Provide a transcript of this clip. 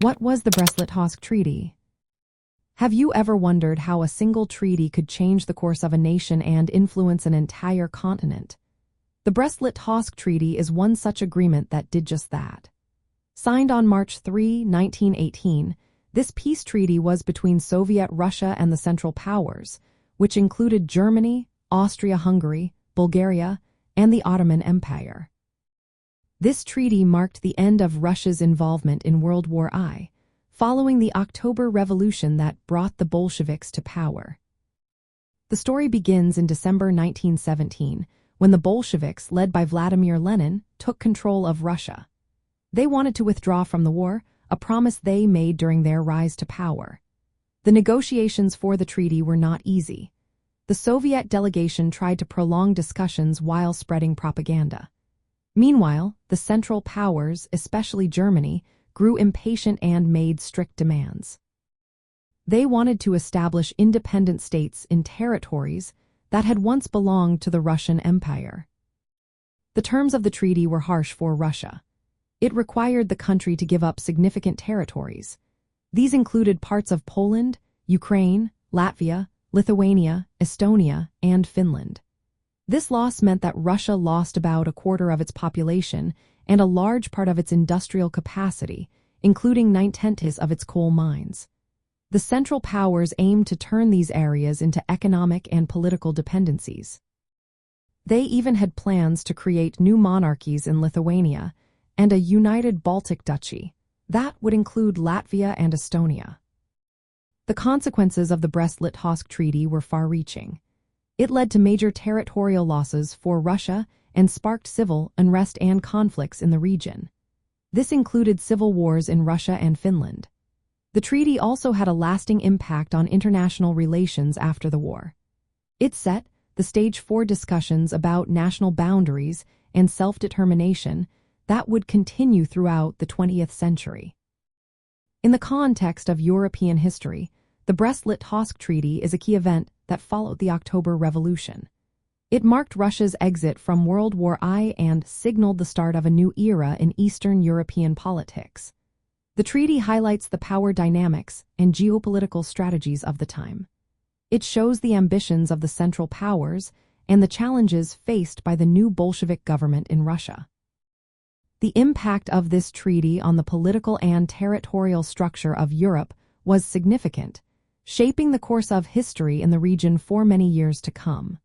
What was the Brest-Litovsk Treaty? Have you ever wondered how a single treaty could change the course of a nation and influence an entire continent? The Brest-Litovsk Treaty is one such agreement that did just that. Signed on March 3, 1918, this peace treaty was between Soviet Russia and the Central Powers, which included Germany, Austria-Hungary, Bulgaria, and the Ottoman Empire. This treaty marked the end of Russia's involvement in World War I, following the October Revolution that brought the Bolsheviks to power. The story begins in December 1917, when the Bolsheviks, led by Vladimir Lenin, took control of Russia. They wanted to withdraw from the war, a promise they made during their rise to power. The negotiations for the treaty were not easy. The Soviet delegation tried to prolong discussions while spreading propaganda. Meanwhile, the Central Powers, especially Germany, grew impatient and made strict demands. They wanted to establish independent states in territories that had once belonged to the Russian Empire. The terms of the treaty were harsh for Russia. It required the country to give up significant territories. These included parts of Poland, Ukraine, Latvia, Lithuania, Estonia, and Finland. This loss meant that Russia lost about a quarter of its population and a large part of its industrial capacity, including twentieth of its coal mines. The Central Powers aimed to turn these areas into economic and political dependencies. They even had plans to create new monarchies in Lithuania and a united Baltic duchy that would include Latvia and Estonia. The consequences of the Brest-Litovsk Treaty were far-reaching. It led to major territorial losses for Russia and sparked civil unrest and conflicts in the region. This included civil wars in Russia and Finland. The treaty also had a lasting impact on international relations after the war. It set the stage for discussions about national boundaries and self-determination that would continue throughout the 20th century. In the context of European history, the Brest-Litovsk Treaty is a key event that followed the October Revolution. It marked Russia's exit from World War I and signaled the start of a new era in Eastern European politics. The treaty highlights the power dynamics and geopolitical strategies of the time. It shows the ambitions of the Central Powers and the challenges faced by the new Bolshevik government in Russia. The impact of this treaty on the political and territorial structure of Europe was significant, shaping the course of history in the region for many years to come.